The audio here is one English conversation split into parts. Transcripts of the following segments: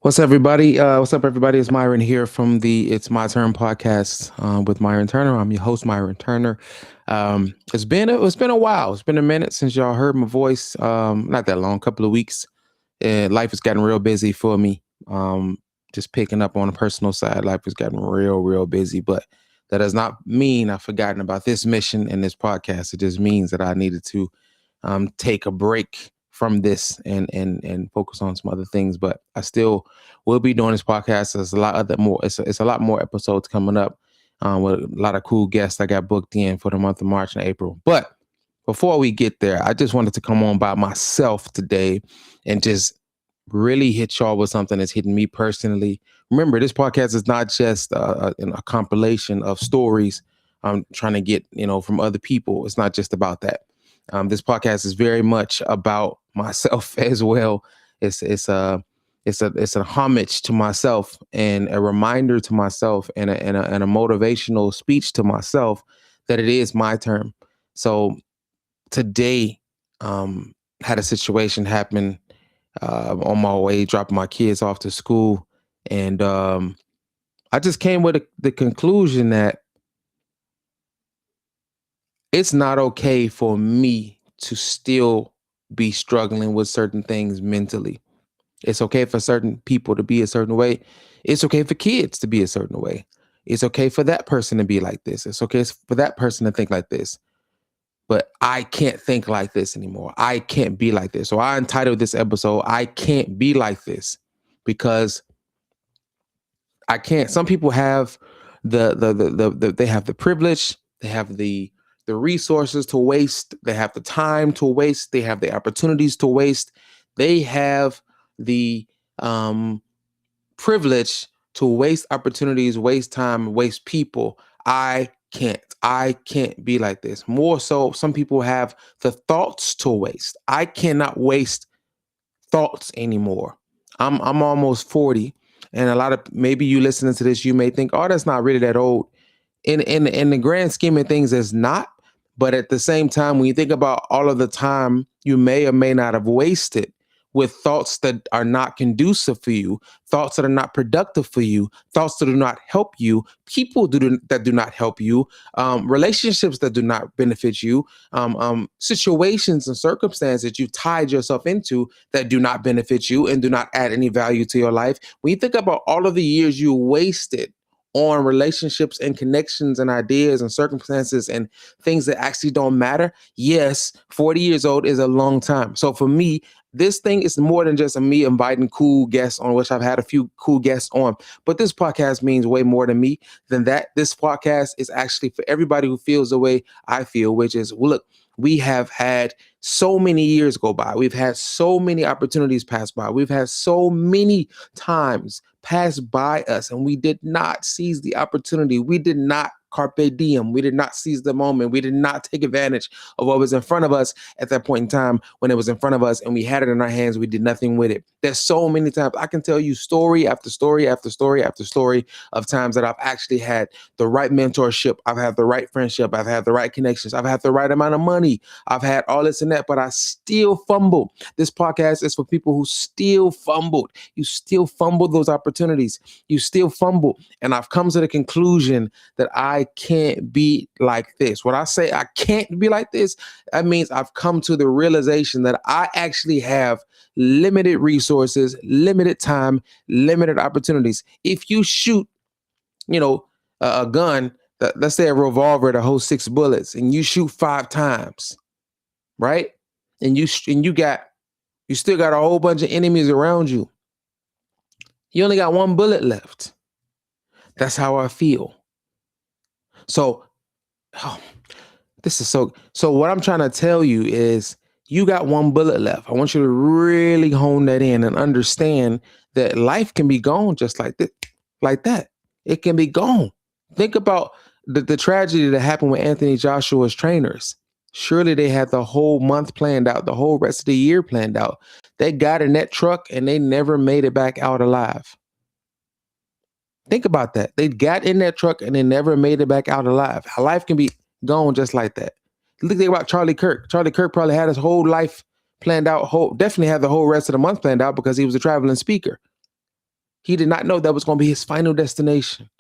What's everybody? What's up, everybody? It's Myron here from the It's My Turn podcast with Myron Turner. I'm your host, Myron Turner. It's been a while. It's been a minute since y'all heard my voice. Not that long, couple of weeks. Life has gotten real busy for me. Just picking up on the personal side, life has gotten real busy. But that does not mean I've forgotten about this mission and this podcast. It just means that I needed to take a break from this and focus on some other things. But I still will be doing this podcast. There's a lot other more. It's a lot more episodes coming up with a lot of cool guests I got booked in for the month of March and April. But before we get there, I just wanted to come on by myself today and just really hit y'all with something that's hitting me personally. Remember, this podcast is not just a compilation of stories I'm trying to get, from other people. It's not just about that. This podcast is very much about myself as well. It's a homage to myself and a reminder to myself and a motivational speech to myself that it is my turn. So today, had a situation happen on my way dropping my kids off to school, and I just came with the conclusion that it's not okay for me to still be struggling with certain things mentally. It's okay for certain people to be a certain way. It's okay for kids to be a certain way. It's okay for that person to be like this. It's okay for that person to think like this. But I can't think like this anymore. I can't be like this. So I entitled this episode, I Can't Be Like This, because I can't. Some people have they have the privilege, they have the resources to waste, they have the time to waste, they have the opportunities to waste, they have the privilege to waste opportunities, waste time, waste people. I can't. I can't be like this. More so, some people have the thoughts to waste. I cannot waste thoughts anymore. I'm almost 40, and a lot of maybe you listening to this, you may think, oh, that's not really that old. In the grand scheme of things, it's not. But at the same time, when you think about all of the time you may or may not have wasted with thoughts that are not conducive for you, thoughts that are not productive for you, thoughts that do not help you, people that do not help you, relationships that do not benefit you, situations and circumstances that you tied yourself into that do not benefit you and do not add any value to your life. When you think about all of the years you wasted on relationships and connections and ideas and circumstances and things that actually don't matter, yes, 40 years old is a long time. So for me, this thing is more than just me inviting cool guests on, which I've had a few cool guests on. But this podcast means way more to me than that. This podcast is actually for everybody who feels the way I feel, which is, well, look, we have had so many years go by. We've had so many opportunities pass by. We've had so many times pass by us, and we did not seize the opportunity. We did not carpe diem. We did not seize the moment. We did not take advantage of what was in front of us at that point in time when it was in front of us and we had it in our hands. We did nothing with it. There's so many times I can tell you story after story after story after story of times that I've actually had the right mentorship. I've had the right friendship. I've had the right connections. I've had the right amount of money. I've had all this and that, but I still fumbled. This podcast is for people who still fumbled. You still fumbled those opportunities. You still fumble. And I've come to the conclusion that I can't be like this. When I say I can't be like this, that means I've come to the realization that I actually have limited resources, limited time, limited opportunities. If you shoot, a gun, let's say a revolver that holds 6 bullets, and you shoot 5 times, right? And you still got a whole bunch of enemies around you. You only got 1 bullet left. That's how I feel. So, this is so what I'm trying to tell you is you got 1 bullet left. I want you to really hone that in and understand that life can be gone just like this, like that. It can be gone. Think about the tragedy that happened with Anthony Joshua's trainers. Surely they had the whole month planned out, the whole rest of the year planned out. They got in that truck and they never made it back out alive. Think about that. They got in that truck and they never made it back out alive. How life can be gone just like that. Think about Charlie Kirk. Charlie Kirk probably had his whole life planned out, definitely had the whole rest of the month planned out because he was a traveling speaker. He did not know that was going to be his final destination.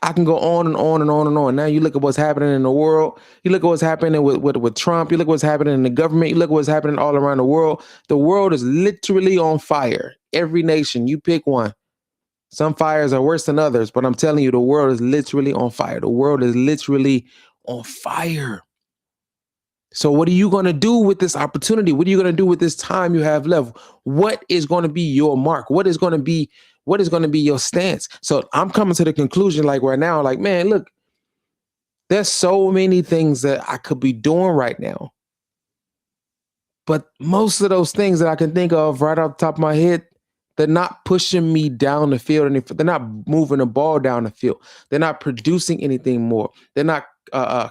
I can go on and on and on and on. Now you look at what's happening in the world. You look at what's happening with Trump. You look at what's happening in the government. You look at what's happening all around the world. The world is literally on fire. Every nation, you pick one. Some fires are worse than others, but I'm telling you, the world is literally on fire. The world is literally on fire. So what are you going to do with this opportunity? What are you going to do with this time you have left? What is going to be your mark? What is going to be your stance? So I'm coming to the conclusion, like right now, like, man, look, there's so many things that I could be doing right now. But most of those things that I can think of right off the top of my head, they're not pushing me down the field. They're not moving the ball down the field. They're not producing anything more. They're not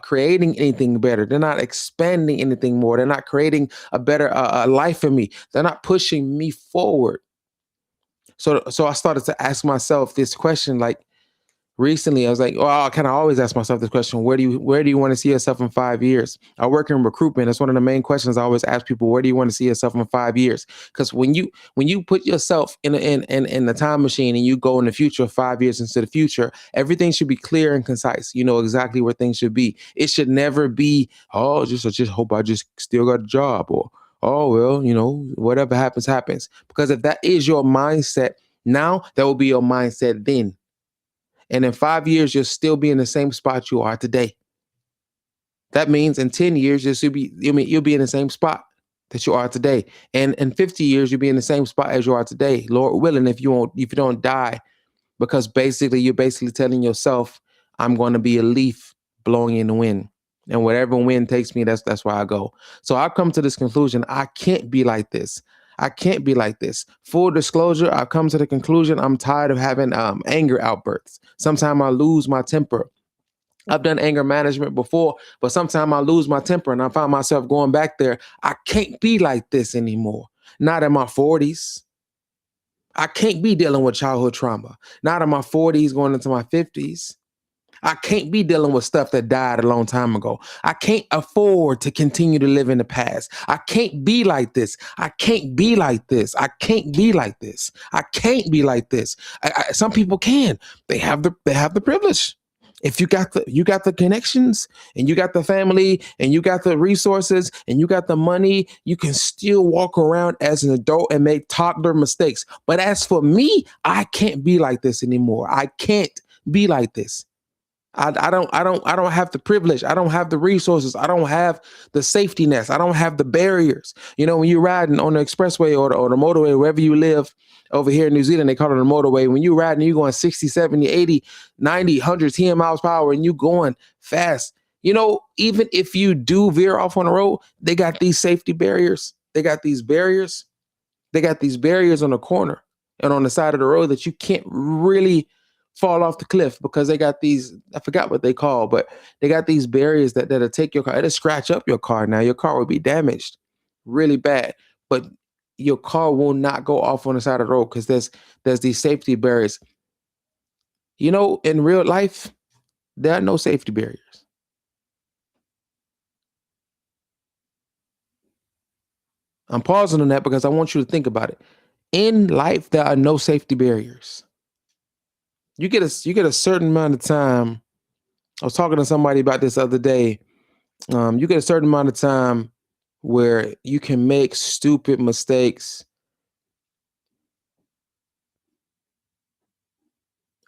creating anything better. They're not expanding anything more. They're not creating a better life for me. They're not pushing me forward. So I started to ask myself this question, like, recently. I was like, well, I kind of always ask myself this question: where do you want to see yourself in 5 years? I work in recruitment. That's one of the main questions I always ask people: where do you want to see yourself in 5 years? Because when you put yourself in the time machine and you go in the future, 5 years into the future, everything should be clear and concise. You know exactly where things should be. It should never be, oh, I just hope I just still got a job, or, oh, well, whatever happens happens. Because if that is your mindset now, that will be your mindset then. And in 5 years, you'll still be in the same spot you are today. That means in 10 years, you'll be in the same spot that you are today. And in 50 years, you'll be in the same spot as you are today. Lord willing, if you don't die, because you're basically telling yourself, I'm going to be a leaf blowing in the wind. And whatever wind takes me, that's where I go. So I've come to this conclusion: I can't be like this. I can't be like this. Full disclosure, I've come to the conclusion I'm tired of having anger outbursts. Sometimes I lose my temper. I've done anger management before, but sometimes I lose my temper and I find myself going back there. I can't be like this anymore. Not in my 40s. I can't be dealing with childhood trauma. Not in my 40s going into my 50s. I can't be dealing with stuff that died a long time ago. I can't afford to continue to live in the past. I can't be like this. I can't be like this. I can't be like this. I can't be like this. Some people can. They have the privilege. If you got the connections, and you got the family, and you got the resources, and you got the money, you can still walk around as an adult and make toddler mistakes. But as for me, I can't be like this anymore. I can't be like this. I don't have the privilege. I don't have the resources. I don't have the safety nets. I don't have the barriers. When you're riding on the expressway or the motorway, wherever you live over here in New Zealand, they call it a motorway. When you're riding, you're going 60, 70, 80, 90, 100, 10 miles per hour, and you going fast. Even if you do veer off on the road, they got these safety barriers. They got these barriers. They got these barriers on the corner and on the side of the road that you can't really fall off the cliff, because they got these, I forgot what they call, but they got these barriers that'll take your car, it'll scratch up your car. Now your car will be damaged really bad, but your car will not go off on the side of the road because there's these safety barriers. In real life, there are no safety barriers. I'm pausing on that because I want you to think about it. In life, there are no safety barriers. You get a certain amount of time. I was talking to somebody about this the other day. You get a certain amount of time where you can make stupid mistakes,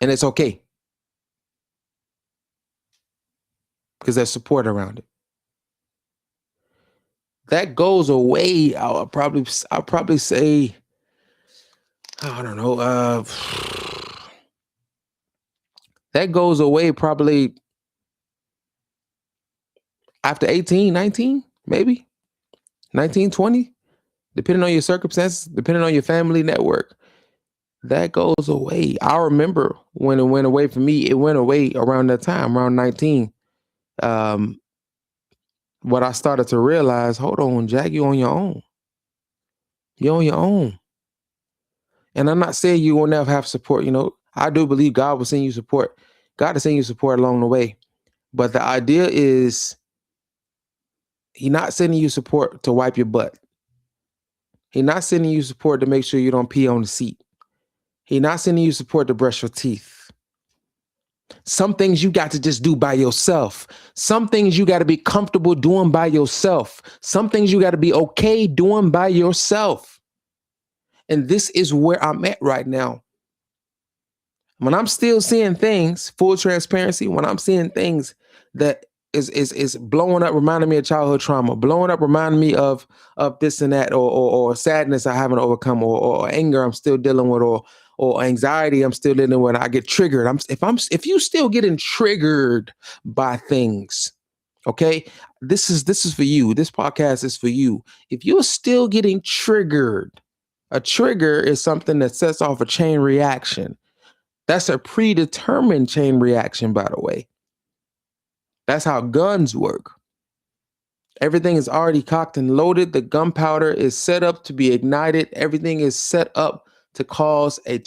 and it's okay because there's support around it. That goes away. I'll probably say, I don't know. That goes away probably after 18, 19, maybe 19, 20, depending on your circumstances, depending on your family network. That goes away. I remember when it went away for me, it went away around that time, around 19. What I started to realize, hold on, Jack, you're on your own. You're on your own. And I'm not saying you will never have support. I do believe God will send you support. God is sending you support along the way. But the idea is, He's not sending you support to wipe your butt. He's not sending you support to make sure you don't pee on the seat. He's not sending you support to brush your teeth. Some things you got to just do by yourself. Some things you got to be comfortable doing by yourself. Some things you got to be okay doing by yourself. And this is where I'm at right now. When I'm still seeing things, full transparency, when I'm seeing things that is blowing up, reminding me of childhood trauma, blowing up, reminding me of this and that, or sadness I haven't overcome, or anger I'm still dealing with, or anxiety I'm still dealing with. I get triggered. If you still getting triggered by things, okay, this is for you. This podcast is for you. If you're still getting triggered, a trigger is something that sets off a chain reaction. That's a predetermined chain reaction, by the way. That's how guns work. Everything is already cocked and loaded. The gunpowder is set up to be ignited. Everything is set up to cause a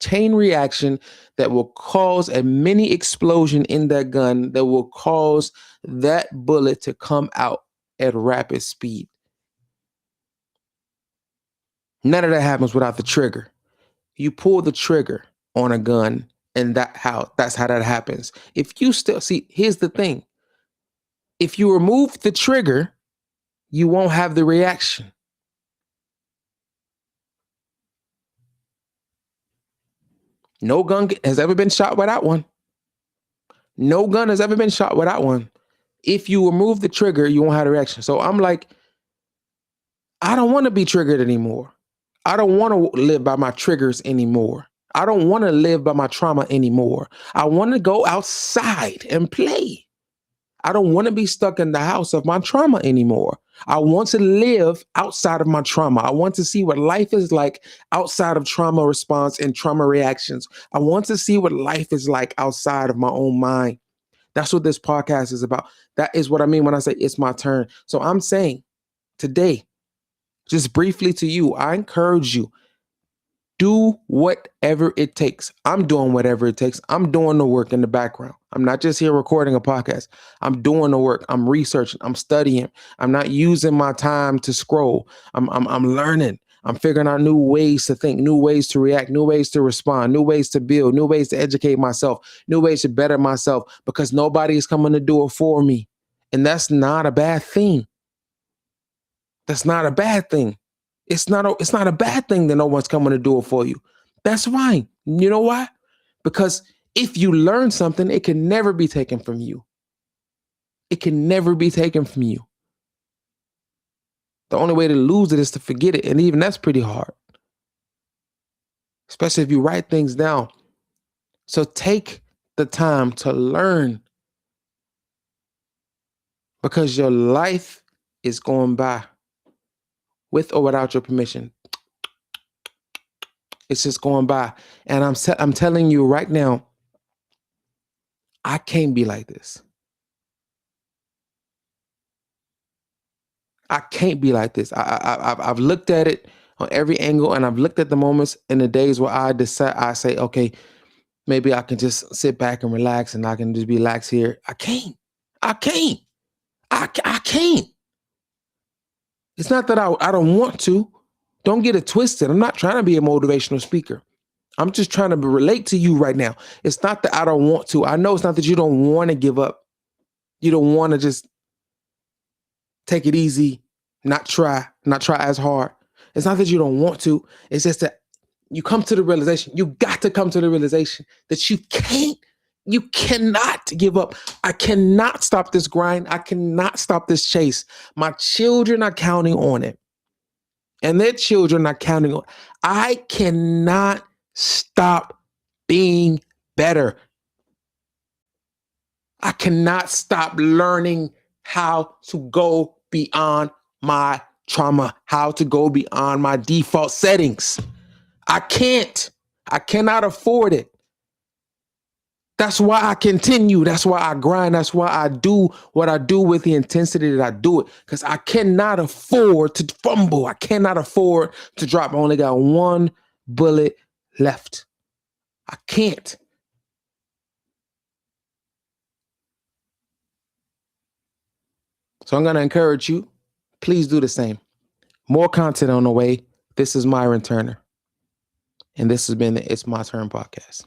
chain reaction that will cause a mini explosion in that gun that will cause that bullet to come out at rapid speed. None of that happens without the trigger. You pull the trigger on a gun, and that's how that happens. If you still see, here's the thing. If you remove the trigger, you won't have the reaction. No gun has ever been shot without one. No gun has ever been shot without one. If you remove the trigger, you won't have a reaction. So I'm like, I don't want to be triggered anymore. I don't want to live by my triggers anymore. I don't want to live by my trauma anymore. I want to go outside and play. I don't want to be stuck in the house of my trauma anymore. I want to live outside of my trauma. I want to see what life is like outside of trauma response and trauma reactions. I want to see what life is like outside of my own mind. That's what this podcast is about. That is what I mean when I say it's my turn. So I'm saying today, just briefly to you, I encourage you, do whatever it takes. I'm doing whatever it takes. I'm doing the work in the background. I'm not just here recording a podcast. I'm doing the work. I'm researching. I'm studying. I'm not using my time to scroll. I'm learning. I'm figuring out new ways to think, new ways to react, new ways to respond, new ways to build, new ways to educate myself, new ways to better myself, because nobody is coming to do it for me. And that's not a bad thing. That's not a bad thing. It's not a bad thing that no one's coming to do it for you. That's fine. You know why? Because if you learn something, it can never be taken from you. It can never be taken from you. The only way to lose it is to forget it. And even that's pretty hard. Especially if you write things down. So take the time to learn. Because your life is going by with or without your permission. It's just going by. And I'm telling you right now, I can't be like this. I can't be like this. I've looked at it on every angle, and I've looked at the moments in the days where I say, okay, maybe I can just sit back and relax, and I can just be relaxed here. I can't. I can't. I can't. It's not that I don't want to. Don't get it twisted. I'm not trying to be a motivational speaker. I'm just trying to relate to you right now. It's not that I don't want to. I know it's not that you don't want to give up. You don't want to just take it easy, not try as hard. It's not that you don't want to. It's just that you come to the realization. You got to come to the realization that you cannot give up. I cannot stop this grind. I cannot stop this chase. My children are counting on it. And their children are counting on. I cannot stop being better. I cannot stop learning how to go beyond my trauma, how to go beyond my default settings. I can't. I cannot afford it. That's why I continue. That's why I grind. That's why I do what I do with the intensity that I do it. Because I cannot afford to fumble. I cannot afford to drop. I only got one bullet left. I can't. So I'm going to encourage you. Please do the same. More content on the way. This is Myron Turner. And this has been the It's My Turn podcast.